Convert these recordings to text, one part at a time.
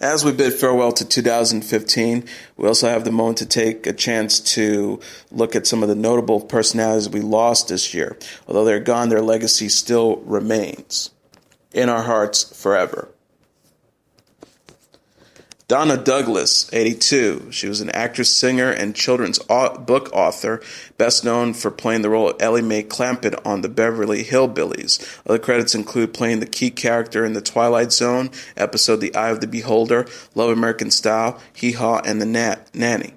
As we bid farewell to 2015, we also have the moment to take a chance to look at some of the notable personalities we lost this year. Although they're gone, their legacy still remains in our hearts forever. Donna Douglas, 82. She was an actress, singer, and children's book author, best known for playing the role of Ellie Mae Clampett on the Beverly Hillbillies. Other credits include playing the key character in The Twilight Zone, episode The Eye of the Beholder, Love American Style, Hee Haw, and The Nanny.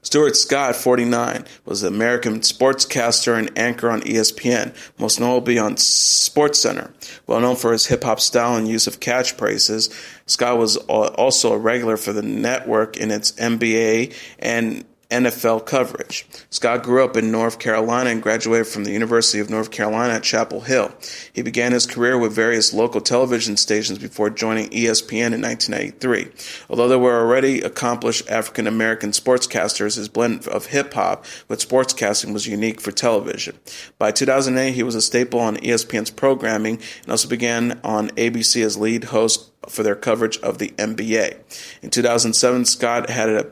Stuart Scott, 49, was an American sportscaster and anchor on ESPN, most notably on SportsCenter. Well known for his hip-hop style and use of catchphrases, Scott was also a regular for the network in its NBA and NFL coverage. Scott grew up in North Carolina and graduated from the University of North Carolina at Chapel Hill. He began his career with various local television stations before joining ESPN in 1993. Although there were already accomplished African-American sportscasters, his blend of hip-hop with sportscasting was unique for television. By 2008, he was a staple on ESPN's programming and also began on ABC as lead host for their coverage of the NBA. In 2007, Scott had an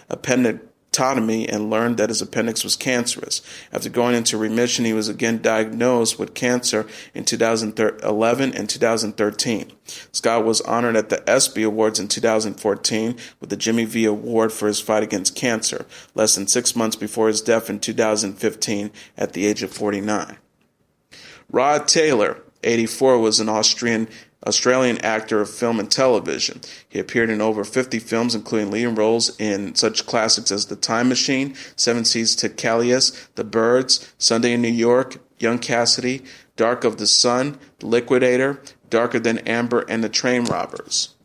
appendectomy and learned that his appendix was cancerous. After going into remission, he was again diagnosed with cancer in 2011 and 2013. Scott was honored at the ESPY Awards in 2014 with the Jimmy V Award for his fight against cancer, less than 6 months before his death in 2015 at the age of 49. Rod Taylor, 84, was an Australian actor of film and television. He appeared in over 50 films, including leading roles in such classics as The Time Machine, Seven Seas to Callias, The Birds, Sunday in New York, Young Cassidy, Dark of the Sun, The Liquidator, Darker Than Amber, and The Train Robbers.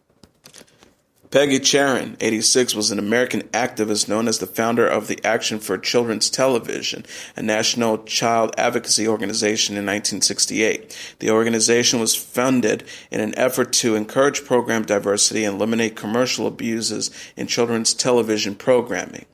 Peggy Charon, 86, was an American activist known as the founder of the Action for Children's Television, a national child advocacy organization in 1968. The organization was founded in an effort to encourage program diversity and eliminate commercial abuses in children's television programming.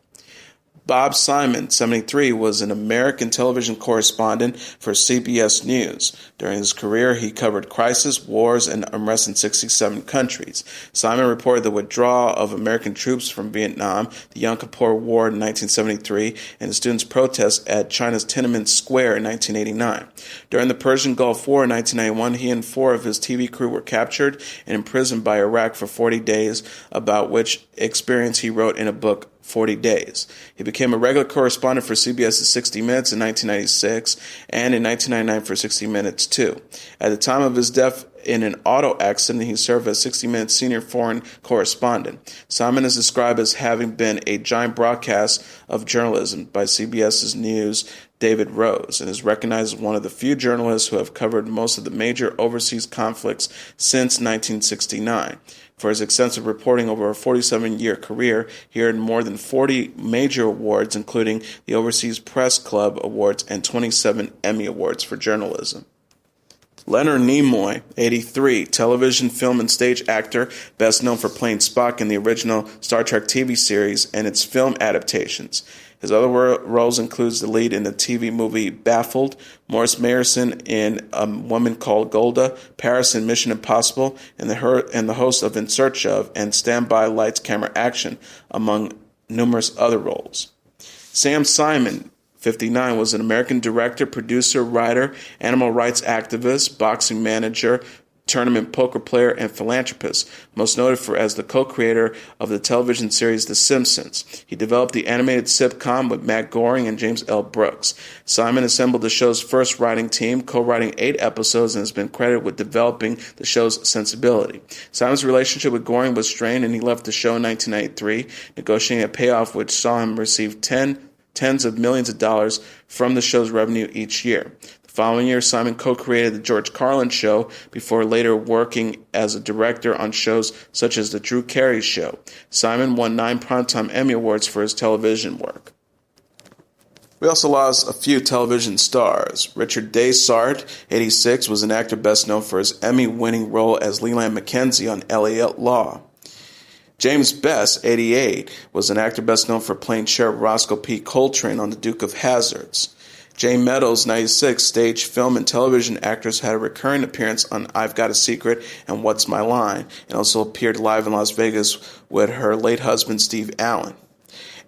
Bob Simon, 73, was an American television correspondent for CBS News. During his career, he covered crisis, wars, and unrest in 67 countries. Simon reported the withdrawal of American troops from Vietnam, the Yom Kippur War in 1973, and the students' protests at China's Tiananmen Square in 1989. During the Persian Gulf War in 1991, he and 4 of his TV crew were captured and imprisoned by Iraq for 40 days, about which experience he wrote in a book, 40 Days. He became a regular correspondent for CBS's 60 Minutes in 1996 and in 1999 for 60 Minutes too. At the time of his death in an auto accident, he served as 60 Minutes senior foreign correspondent. Simon is described as having been a giant broadcast of journalism by CBS's News' David Rose, and is recognized as one of the few journalists who have covered most of the major overseas conflicts since 1969. For his extensive reporting over a 47-year career, he earned more than 40 major awards, including the Overseas Press Club Awards and 27 Emmy Awards for journalism. Leonard Nimoy, 83, television, film, and stage actor, best known for playing Spock in the original Star Trek TV series and its film adaptations. His other roles includes the lead in the TV movie Baffled, Morris Mayerson in A Woman Called Golda, Paris in Mission Impossible, and the host of In Search Of and Stand By Lights Camera Action, among numerous other roles. Sam Simon, 59, was an American director, producer, writer, animal rights activist, boxing manager, tournament poker player, and philanthropist, most noted for as the co-creator of the television series The Simpsons. He developed the animated sitcom with Matt Groening and James L. Brooks. Simon assembled the show's first writing team, co-writing 8 episodes, and has been credited with developing the show's sensibility. Simon's relationship with Groening was strained, and he left the show in 1993, negotiating a payoff which saw him receive tens of millions of dollars from the show's revenue each year. The following year, Simon co-created The George Carlin Show before later working as a director on shows such as The Drew Carey Show. Simon won 9 Primetime Emmy Awards for his television work. We also lost a few television stars. Richard Desart, 86, was an actor best known for his Emmy-winning role as Leland Mackenzie on Elliot Law. James Best, 88, was an actor best known for playing Sheriff Roscoe P. Coltrane on The Duke of Hazzards. Jane Meadows, 96, stage, film, and television actress, had a recurring appearance on I've Got a Secret and What's My Line, and also appeared live in Las Vegas with her late husband, Steve Allen.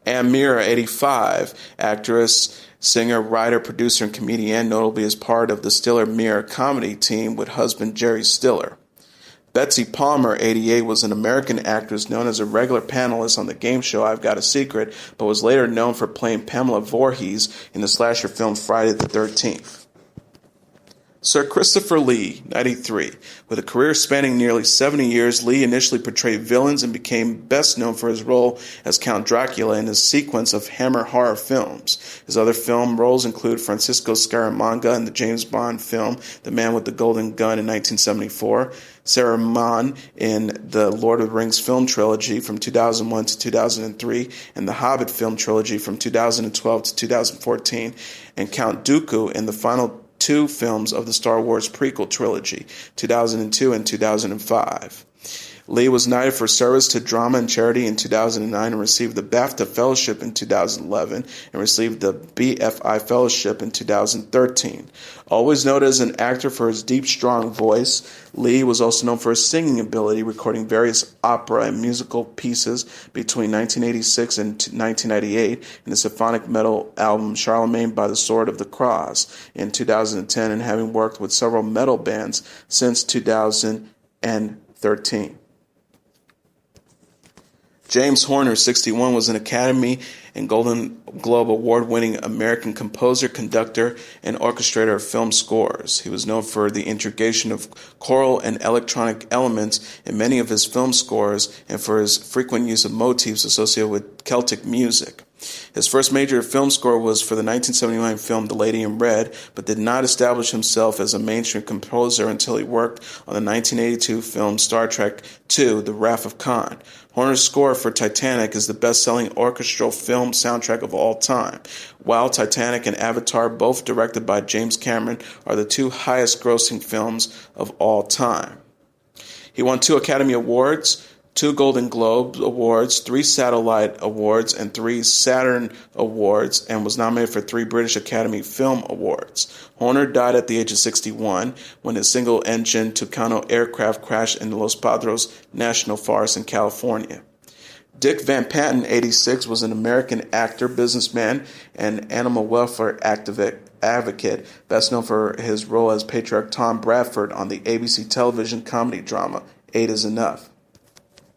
Ann Mira, 85, actress, singer, writer, producer, and comedian, notably as part of the Stiller-Mira comedy team with husband Jerry Stiller. Betsy Palmer, 88, was an American actress known as a regular panelist on the game show I've Got a Secret, but was later known for playing Pamela Voorhees in the slasher film Friday the 13th. Sir Christopher Lee, 93. With a career spanning nearly 70 years, Lee initially portrayed villains and became best known for his role as Count Dracula in his sequence of Hammer horror films. His other film roles include Francisco Scaramanga in the James Bond film The Man with the Golden Gun in 1974, Saruman in the Lord of the Rings film trilogy from 2001 to 2003, and the Hobbit film trilogy from 2012 to 2014, and Count Dooku in the final two films of the Star Wars prequel trilogy, 2002 and 2005. Lee was knighted for service to drama and charity in 2009 and received the BAFTA Fellowship in 2011 and received the BFI Fellowship in 2013. Always noted as an actor for his deep, strong voice, Lee was also known for his singing ability, recording various opera and musical pieces between 1986 and 1998 in the symphonic metal album Charlemagne by the Sword of the Cross in 2010, and having worked with several metal bands since 2013. James Horner, 61, was an Academy and Golden Globe award-winning American composer, conductor, and orchestrator of film scores. He was known for the integration of choral and electronic elements in many of his film scores and for his frequent use of motifs associated with Celtic music. His first major film score was for the 1979 film The Lady in Red, but did not establish himself as a mainstream composer until he worked on the 1982 film Star Trek II, The Wrath of Khan. Horner's score for Titanic is the best-selling orchestral film soundtrack of all time, while Titanic and Avatar, both directed by James Cameron, are the two highest-grossing films of all time. He won 2 Academy Awards, 2 Golden Globe Awards, 3 Satellite Awards, and 3 Saturn Awards, and was nominated for 3 British Academy Film Awards. Horner died at the age of 61 when his single-engine Tucano aircraft crashed in the Los Padres National Forest in California. Dick Van Patten, 86, was an American actor, businessman, and animal welfare advocate, best known for his role as patriarch Tom Bradford on the ABC television comedy drama 8 is Enough.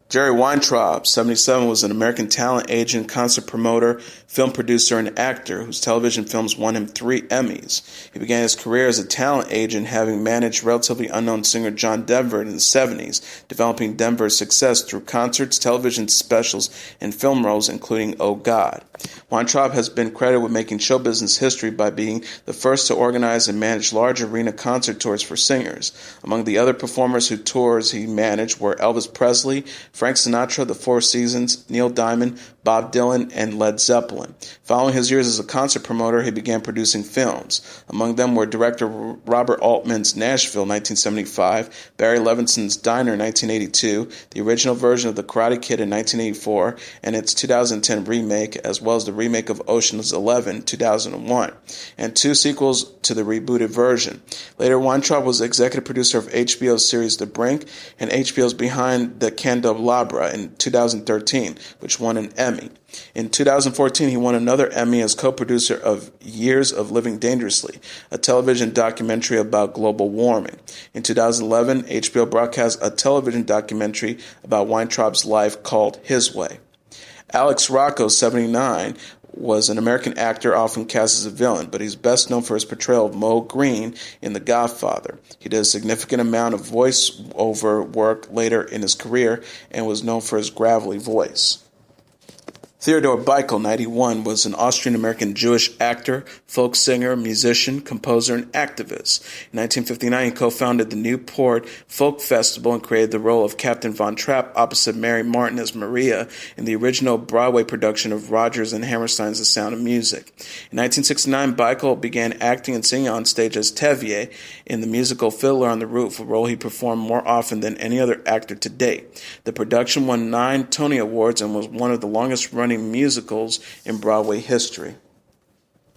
Jerry Weintraub, 77, was an American talent agent, concert promoter, film producer, and actor whose television films won him 3 Emmys. He began his career as a talent agent, having managed relatively unknown singer John Denver in the 70s, developing Denver's success through concerts, television specials, and film roles, including Oh God. Weintraub has been credited with making show business history by being the first to organize and manage large arena concert tours for singers. Among the other performers whose tours he managed were Elvis Presley, Frank Sinatra, The Four Seasons, Neil Diamond, Bob Dylan, and Led Zeppelin. Following his years as a concert promoter, he began producing films. Among them were director Robert Altman's Nashville, 1975, Barry Levinson's Diner, 1982, the original version of The Karate Kid in 1984, and its 2010 remake, as well as the remake of Ocean's 11, 2001, and 2 sequels to the rebooted version. Later, Weintraub was executive producer of HBO's series The Brink and HBO's Behind the Candelabra in 2013, which won an Emmy. In 2014, he won another Emmy as co-producer of Years of Living Dangerously, a television documentary about global warming. In 2011, HBO broadcast a television documentary about Weintraub's life called His Way. Alex Rocco, 79, was an American actor often cast as a villain, but he's best known for his portrayal of Moe Green in The Godfather. He did a significant amount of voice-over work later in his career and was known for his gravelly voice. Theodore Bickel, 91, was an Austrian-American Jewish actor, folk singer, musician, composer, and activist. In 1959, he co-founded the Newport Folk Festival and created the role of Captain Von Trapp opposite Mary Martin as Maria in the original Broadway production of Rodgers and Hammerstein's The Sound of Music. In 1969, Bickel began acting and singing on stage as Tevye in the musical Fiddler on the Roof, a role he performed more often than any other actor to date. The production won 9 Tony Awards and was one of the longest-running musicals in Broadway history.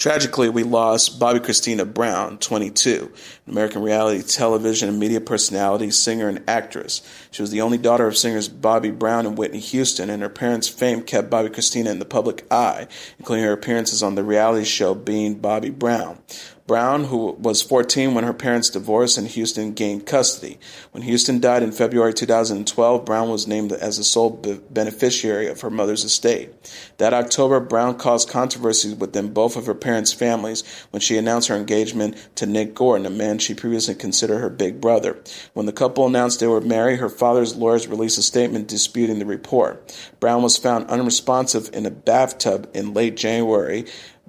Tragically, we lost Bobby Christina Brown, 22, an American reality television and media personality, singer, and actress. She was the only daughter of singers Bobby Brown and Whitney Houston, and her parents' fame kept Bobby Christina in the public eye, including her appearances on the reality show Being Bobby Brown. Brown, who was 14 when her parents divorced and Houston gained custody. When Houston died in February 2012, Brown was named as the sole beneficiary of her mother's estate. That October, Brown caused controversy within both of her parents' families when she announced her engagement to Nick Gordon, a man she previously considered her big brother. When the couple announced they were married, her father's lawyers released a statement disputing the report. Brown was found unresponsive in a bathtub in late January.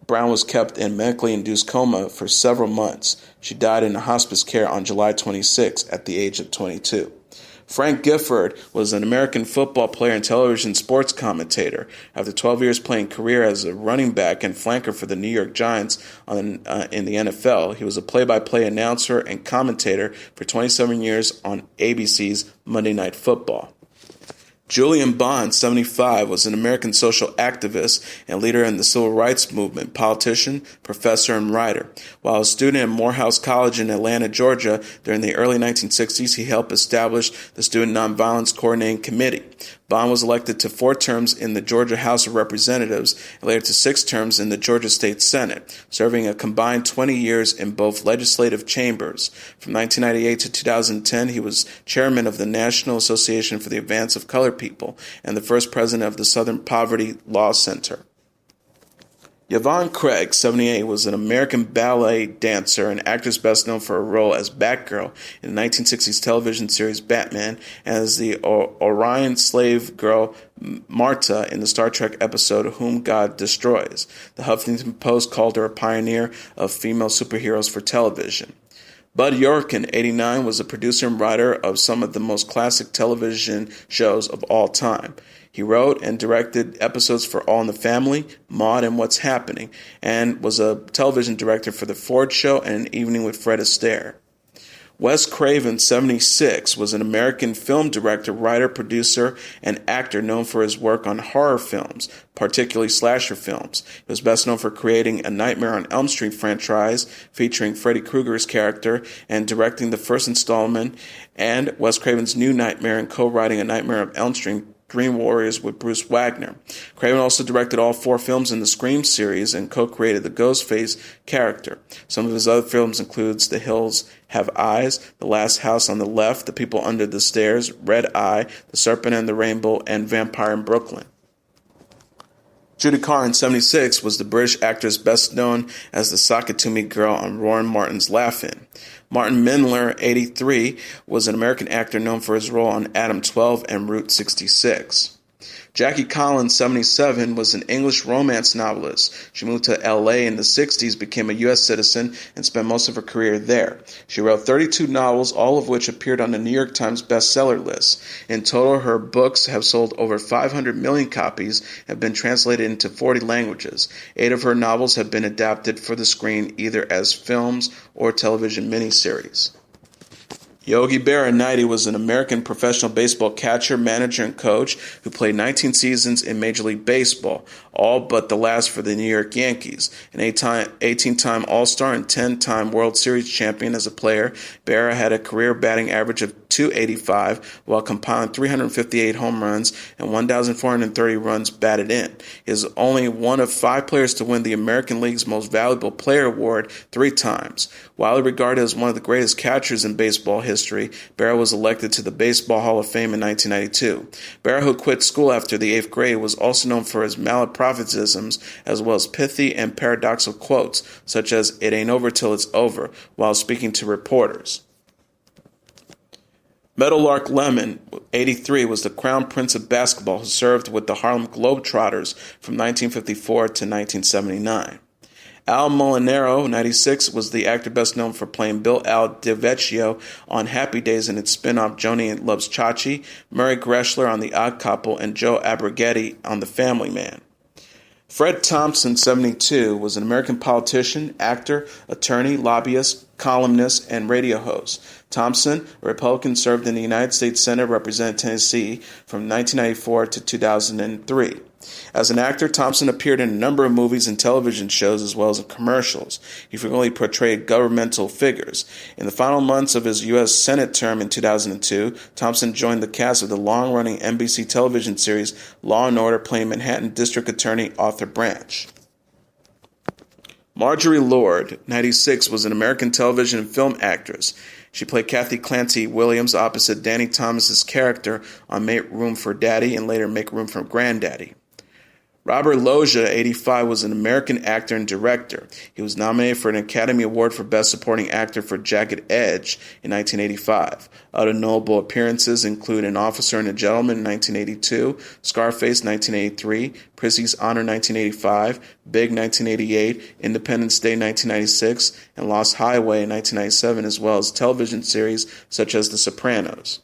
Brown was kept in medically induced coma for several months. She died in hospice care on July 26 at the age of 22. Frank Gifford was an American football player and television sports commentator. After 12 years playing career as a running back and flanker for the New York Giants in the NFL, he was a play-by-play announcer and commentator for 27 years on ABC's Monday Night Football. Julian Bond, 75, was an American social activist and leader in the civil rights movement, politician, professor, and writer. While a student at Morehouse College in Atlanta, Georgia, during the early 1960s, he helped establish the Student Nonviolence Coordinating Committee. Bond was elected to 4 terms in the Georgia House of Representatives and later to 6 terms in the Georgia State Senate, serving a combined 20 years in both legislative chambers. From 1998 to 2010, he was chairman of the National Association for the Advance of Colored People and the first president of the Southern Poverty Law Center. Yvonne Craig, 78, was an American ballet dancer and actress best known for her role as Batgirl in the 1960s television series Batman and as the Orion slave girl Marta in the Star Trek episode Whom God Destroys. The Huffington Post called her a pioneer of female superheroes for television. Bud Yorkin, 89, was a producer and writer of some of the most classic television shows of all time. He wrote and directed episodes for All in the Family, Maude, and What's Happening, and was a television director for The Ford Show and An Evening with Fred Astaire. Wes Craven, 76, was an American film director, writer, producer, and actor known for his work on horror films, particularly slasher films. He was best known for creating a Nightmare on Elm Street franchise featuring Freddy Krueger's character and directing the first installment and Wes Craven's New Nightmare and co-writing A Nightmare on Elm Street Dream Warriors with Bruce Wagner. Craven also directed all 4 films in the Scream series and co-created the Ghostface character. Some of his other films includes The Hills Have Eyes, The Last House on the Left, The People Under the Stairs, Red Eye, The Serpent and the Rainbow, and Vampire in Brooklyn. Judy Carr, in 76, was the British actress best known as the Sakatumi girl on Rowan Martin's Laugh-In. Martin Mindler, 83, was an American actor known for his role on Adam 12 and Route 66. Jackie Collins, 77, was an English romance novelist. She moved to L.A. in the 60s, became a U.S. citizen, and spent most of her career there. She wrote 32 novels, all of which appeared on the New York Times bestseller list. In total, her books have sold over 500 million copies and have been translated into 40 languages. 8 of her novels have been adapted for the screen either as films or television miniseries. Yogi Berra, 90, was an American professional baseball catcher, manager, and coach who played 19 seasons in Major League Baseball, all but the last for the New York Yankees. An 18-time All-Star and 10-time World Series champion as a player, Berra had a career batting average of .285 while compiling 358 home runs and 1,430 runs batted in. He is only one of 5 players to win the American League's Most Valuable Player award 3 times. Widely regarded as one of the greatest catchers in baseball history, Berra was elected to the Baseball Hall of Fame in 1992. Berra, who quit school after the 8th grade, was also known for his malaprophetisms as well as pithy and paradoxical quotes, such as, "It ain't over till it's over," while speaking to reporters. Meadowlark Lemon, 83, was the crown prince of basketball who served with the Harlem Globetrotters from 1954 to 1979. Al Molinaro, 96, was the actor best known for playing Bill Al DiVecchio on Happy Days and its spin-off Joni Loves Chachi, Murray Greshler on The Odd Couple, and Joe Abrighetti on The Family Man. Fred Thompson, 72, was an American politician, actor, attorney, lobbyist, columnist, and radio host. Thompson, a Republican, served in the United States Senate, representing Tennessee from 1994 to 2003. As an actor, Thompson appeared in a number of movies and television shows as well as in commercials. He frequently portrayed governmental figures. In the final months of his U.S. Senate term in 2002, Thompson joined the cast of the long-running NBC television series Law & Order, playing Manhattan District Attorney Arthur Branch. Marjorie Lord, 96, was an American television and film actress. She played Kathy Clancy Williams opposite Danny Thomas's character on Make Room for Daddy and later Make Room for Granddaddy. Robert Loggia, 85, was an American actor and director. He was nominated for an Academy Award for Best Supporting Actor for Jagged Edge in 1985. Other notable appearances include An Officer and a Gentleman in 1982, Scarface 1983, Prissy's Honor 1985, Big 1988, Independence Day 1996, and Lost Highway in 1997, as well as television series such as The Sopranos.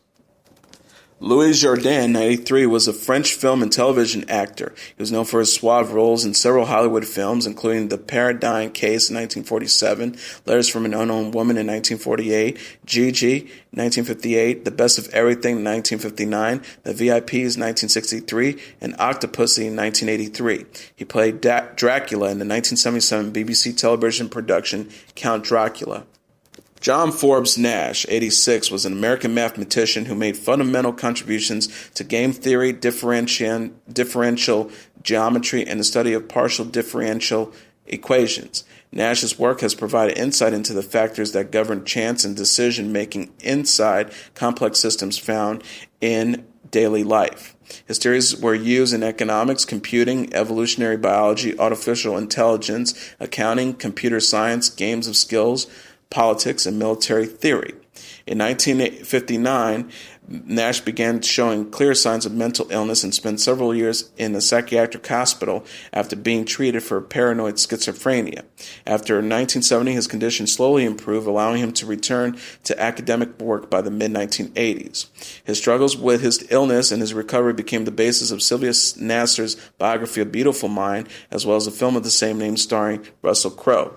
Louis Jourdan, 93, was a French film and television actor. He was known for his suave roles in several Hollywood films, including The Paradigm Case in 1947, Letters from an Unknown Woman in 1948, Gigi, 1958, The Best of Everything in 1959, The VIPs 1963, and Octopussy in 1983. He played Dracula in the 1977 BBC television production Count Dracula. John Forbes Nash, 86, was an American mathematician who made fundamental contributions to game theory, differential geometry, and the study of partial differential equations. Nash's work has provided insight into the factors that govern chance and decision-making inside complex systems found in daily life. His theories were used in economics, computing, evolutionary biology, artificial intelligence, accounting, computer science, games of skills, politics, and military theory. In 1959, Nash began showing clear signs of mental illness and spent several years in a psychiatric hospital after being treated for paranoid schizophrenia. After 1970, his condition slowly improved, allowing him to return to academic work by the mid-1980s. His struggles with his illness and his recovery became the basis of Sylvia Nasser's biography, A Beautiful Mind, as well as a film of the same name starring Russell Crowe.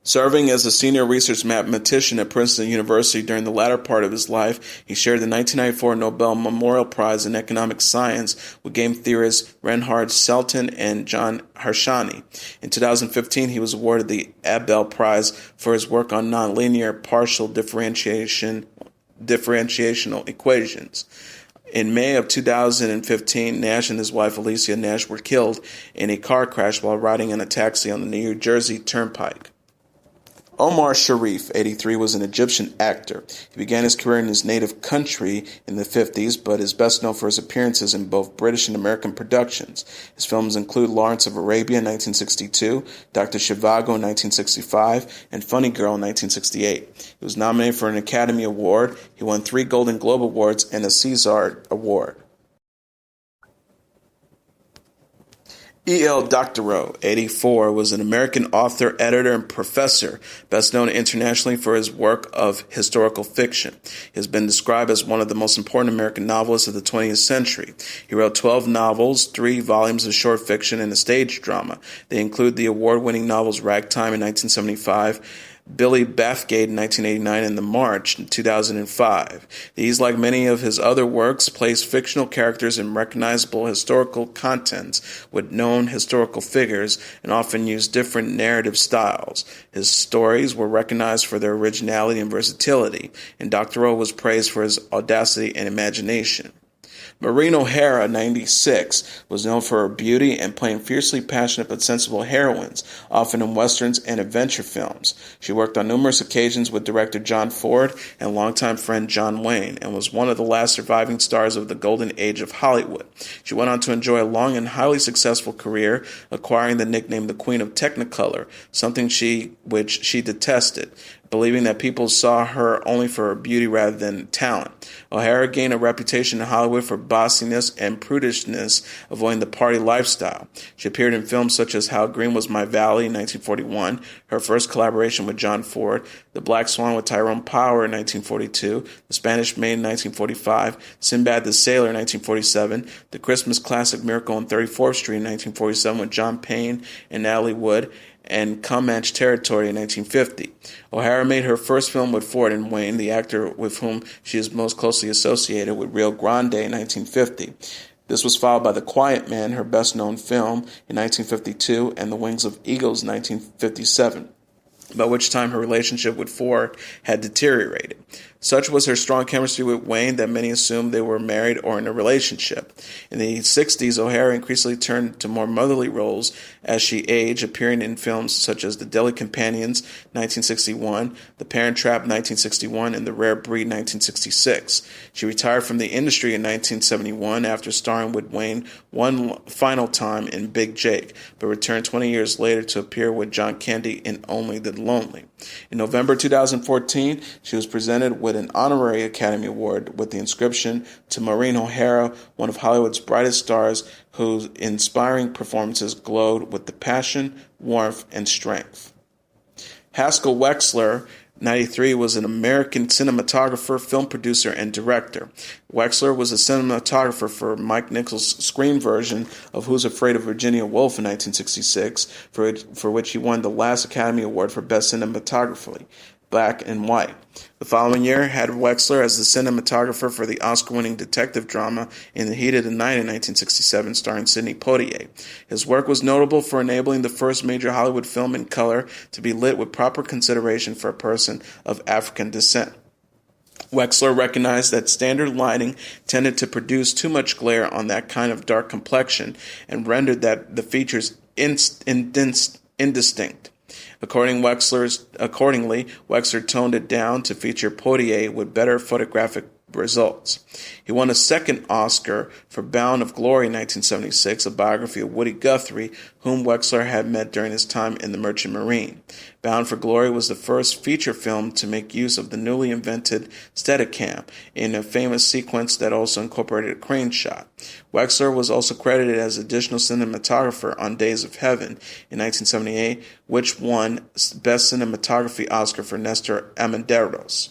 Serving as a senior research mathematician at Princeton University during the latter part of his life, he shared the 1994 Nobel Memorial Prize in Economic Science with game theorists Reinhard Selten and John Harsanyi. In 2015, he was awarded the Abel Prize for his work on nonlinear partial differentiational equations. In May of 2015, Nash and his wife Alicia Nash were killed in a car crash while riding in a taxi on the New Jersey Turnpike. Omar Sharif, 83, was an Egyptian actor. He began his career in his native country in the 50s, but is best known for his appearances in both British and American productions. His films include Lawrence of Arabia in 1962, Dr. Zhivago in 1965, and Funny Girl in 1968. He was nominated for an Academy Award. He won 3 Golden Globe Awards and a César Award. E.L. Doctorow, 84, was an American author, editor, and professor, best known internationally for his work of historical fiction. He has been described as one of the most important American novelists of the 20th century. He wrote 12 novels, 3 volumes of short fiction, and a stage drama. They include the award-winning novels Ragtime in 1975, Billy Bathgate in 1989, and The March in 2005. These, like many of his other works, place fictional characters in recognizable historical contents with known historical figures and often use different narrative styles. His stories were recognized for their originality and versatility, and Doctorow was praised for his audacity and imagination. Maureen O'Hara, 96, was known for her beauty and playing fiercely passionate but sensible heroines, often in westerns and adventure films. She worked on numerous occasions with director John Ford and longtime friend John Wayne, and was one of the last surviving stars of the golden age of Hollywood. She went on to enjoy a long and highly successful career, acquiring the nickname the Queen of Technicolor, something which she detested, believing that people saw her only for her beauty rather than talent. O'Hara gained a reputation in Hollywood for bossiness and prudishness, avoiding the party lifestyle. She appeared in films such as How Green Was My Valley in 1941, her first collaboration with John Ford, The Black Swan with Tyrone Power in 1942, The Spanish Maid in 1945, Sinbad the Sailor in 1947, the Christmas classic Miracle on 34th Street in 1947 with John Payne and Natalie Wood, and Comanche Territory in 1950. O'Hara made her first film with Ford and Wayne, the actor with whom she is most closely associated, with Rio Grande in 1950. This was followed by The Quiet Man, her best-known film, in 1952, and The Wings of Eagles in 1957, by which time her relationship with Ford had deteriorated. Such was her strong chemistry with Wayne that many assumed they were married or in a relationship. In the 60s, O'Hara increasingly turned to more motherly roles as she aged, appearing in films such as The Deadly Companions, 1961, The Parent Trap, 1961, and The Rare Breed, 1966. She retired from the industry in 1971 after starring with Wayne one final time in Big Jake, but returned 20 years later to appear with John Candy in Only the Lonely. In November 2014, she was presented with an honorary Academy Award with the inscription to Maureen O'Hara, one of Hollywood's brightest stars whose inspiring performances glowed with the passion, warmth, and strength. Haskell Wexler, 93, was an American cinematographer, film producer, and director. Wexler was a cinematographer for Mike Nichols' screen version of Who's Afraid of Virginia Woolf in 1966, for which he won the last Academy Award for Best Cinematography, black and white. The following year had Wexler as the cinematographer for the Oscar-winning detective drama In the Heat of the Night in 1967, starring Sidney Poitier. His work was notable for enabling the first major Hollywood film in color to be lit with proper consideration for a person of African descent. Wexler recognized that standard lighting tended to produce too much glare on that kind of dark complexion and rendered that the features indistinct. Accordingly, Wexler toned it down to feature Poitier with better photographic results. He won a second Oscar for Bound of Glory in 1976, a biography of Woody Guthrie, whom Wexler had met during his time in the Merchant Marine. Bound for Glory was the first feature film to make use of the newly invented Steadicam in a famous sequence that also incorporated a crane shot. Wexler was also credited as additional cinematographer on Days of Heaven in 1978, which won Best Cinematography Oscar for Nestor Amenderos.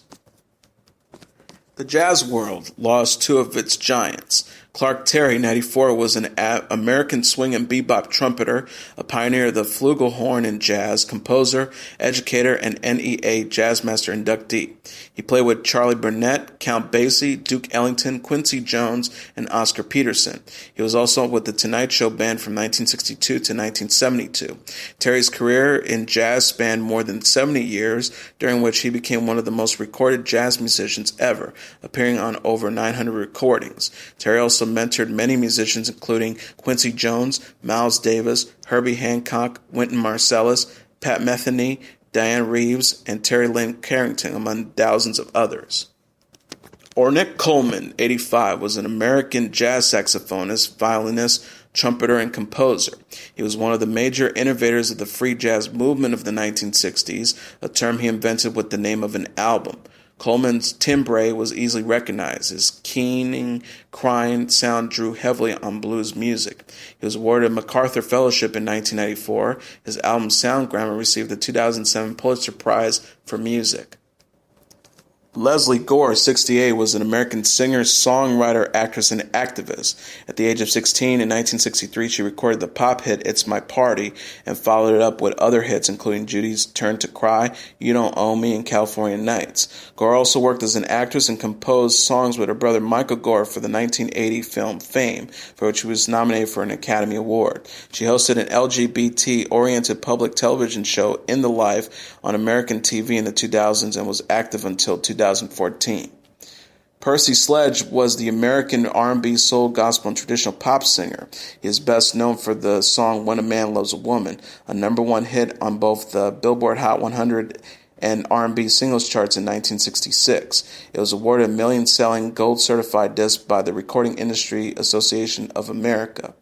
The jazz world lost two of its giants. Clark Terry, 94, was an American swing and bebop trumpeter, a pioneer of the flugelhorn in jazz, composer, educator, and NEA Jazzmaster inductee. He played with Charlie Burnett, Count Basie, Duke Ellington, Quincy Jones, and Oscar Peterson. He was also with the Tonight Show Band from 1962 to 1972. Terry's career in jazz spanned more than 70 years, during which he became one of the most recorded jazz musicians ever, appearing on over 900 recordings. Terry also mentored many musicians, including Quincy Jones, Miles Davis, Herbie Hancock, Wynton Marsalis, Pat Metheny, Diane Reeves, and Terry Lynn Carrington, among thousands of others. Ornette Coleman, 85, was an American jazz saxophonist, violinist, trumpeter, and composer. He was one of the major innovators of the free jazz movement of the 1960s, a term he invented with the name of an album. Coleman's timbre was easily recognized. His keening, crying sound drew heavily on blues music. He was awarded a MacArthur Fellowship in 1994. His album Sound Grammar received the 2007 Pulitzer Prize for Music. Lesley Gore, 68, was an American singer, songwriter, actress, and activist. At the age of 16, in 1963, she recorded the pop hit It's My Party and followed it up with other hits, including Judy's Turn to Cry, You Don't Owe Me, and California Nights. Gore also worked as an actress and composed songs with her brother Michael Gore for the 1980 film Fame, for which she was nominated for an Academy Award. She hosted an LGBT-oriented public television show, In the Life, on American TV in the 2000s and was active until 2014. Percy Sledge was the American R&B, soul, gospel, and traditional pop singer. He is best known for the song When a Man Loves a Woman, a #1 hit on both the Billboard Hot 100 and R&B singles charts in 1966. It was awarded a million-selling gold-certified disc by the Recording Industry Association of America.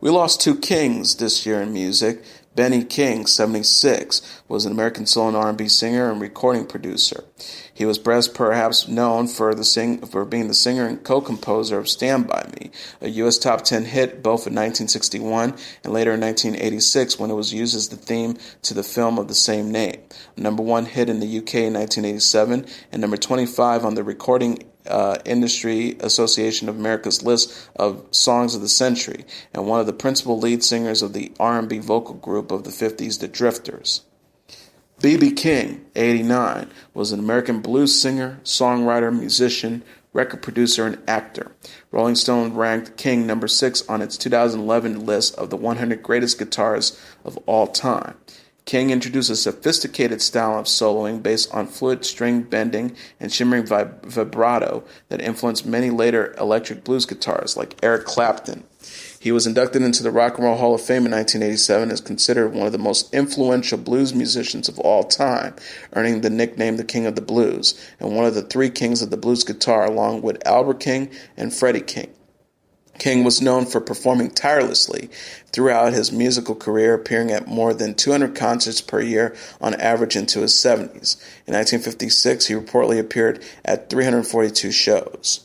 We lost two kings this year in music. Benny King, 76, was an American soul and R&B singer and recording producer. He was best perhaps known for being the singer and co-composer of Stand By Me, a U.S. top 10 hit both in 1961 and later in 1986 when it was used as the theme to the film of the same name. A #1 hit in the UK in 1987 and number 25 on the Recording Industry Association of America's list of songs of the century, and one of the principal lead singers of the R&B vocal group of the 50s, the Drifters. B.B. King, 89, was an American blues singer, songwriter, musician, record producer, and actor. Rolling Stone ranked King number 6 on its 2011 list of the 100 greatest guitarists of all time. King introduced a sophisticated style of soloing based on fluid string bending and shimmering vibrato that influenced many later electric blues guitarists like Eric Clapton. He was inducted into the Rock and Roll Hall of Fame in 1987 and is considered one of the most influential blues musicians of all time, earning the nickname the King of the Blues, and one of the 3 kings of the blues guitar along with Albert King and Freddie King. King was known for performing tirelessly throughout his musical career, appearing at more than 200 concerts per year on average into his 70s. In 1956, he reportedly appeared at 342 shows.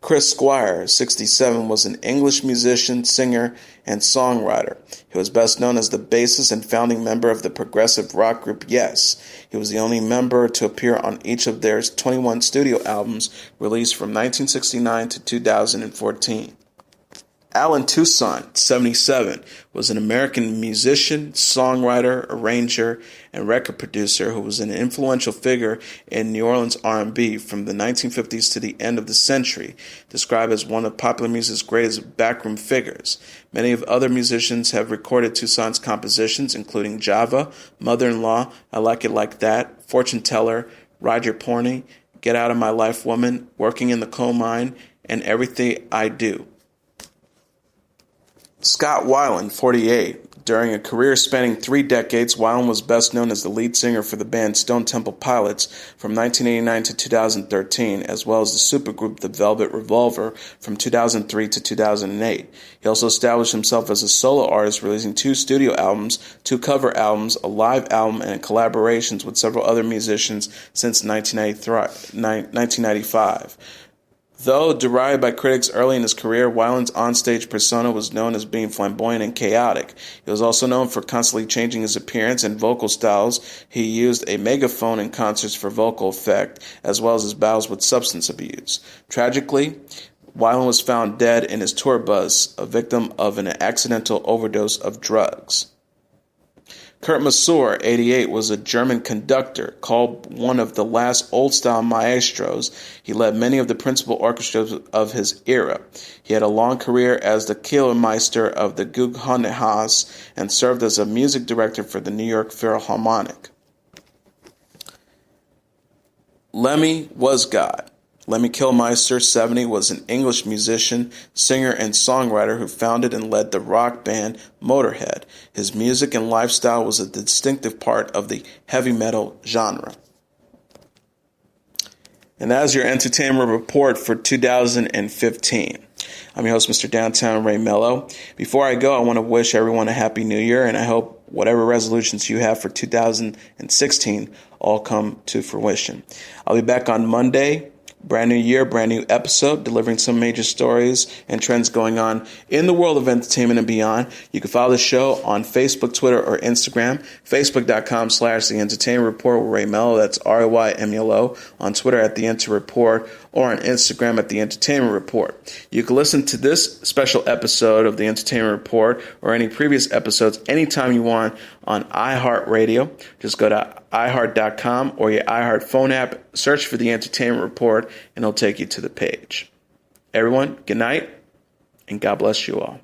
Chris Squire, 67, was an English musician, singer, and songwriter. He was best known as the bassist and founding member of the progressive rock group Yes. He was the only member to appear on each of their 21 studio albums released from 1969 to 2014. Alan Toussaint, 77, was an American musician, songwriter, arranger, and record producer who was an influential figure in New Orleans R&B from the 1950s to the end of the century, described as one of popular music's greatest backroom figures. Many of other musicians have recorded Toussaint's compositions, including Java, Mother-in-Law, I Like It Like That, Fortune Teller, Ride Your Pony, Get Out of My Life Woman, Working in the Coal Mine, and Everything I Do. Scott Weiland, 48. During a career spanning 3 decades, Weiland was best known as the lead singer for the band Stone Temple Pilots from 1989 to 2013, as well as the supergroup The Velvet Revolver from 2003 to 2008. He also established himself as a solo artist, releasing 2 studio albums, 2 cover albums, a live album, and collaborations with several other musicians since 1995. Though derided by critics early in his career, Weiland's onstage persona was known as being flamboyant and chaotic. He was also known for constantly changing his appearance and vocal styles. He used a megaphone in concerts for vocal effect, as well as his battles with substance abuse. Tragically, Weiland was found dead in his tour bus, a victim of an accidental overdose of drugs. Kurt Masur, 88, was a German conductor, called one of the last old-style maestros. He led many of the principal orchestras of his era. He had a long career as the Killermeister of the Guggenhaus and served as a music director for the New York Philharmonic. Lemmy was God. Lemmy Kilmister, 70, was an English musician, singer, and songwriter who founded and led the rock band Motorhead. His music and lifestyle was a distinctive part of the heavy metal genre. And that is your entertainment report for 2015. I'm your host, Mr. Downtown Ray Melo. Before I go, I want to wish everyone a happy new year, and I hope whatever resolutions you have for 2016 all come to fruition. I'll be back on Monday. Brand new year, brand new episode, delivering some major stories and trends going on in the world of entertainment and beyond. You can follow the show on Facebook, Twitter, or Instagram. Facebook.com/The Entertainment Report with Ray Melo. That's RayMelo. On Twitter at The Enter Report, or on Instagram at The Entertainment Report. You can listen to this special episode of The Entertainment Report or any previous episodes anytime you want on iHeartRadio. Just go to iHeart.com or your iHeart phone app, search for The Entertainment Report, and it'll take you to the page. Everyone, good night, and God bless you all.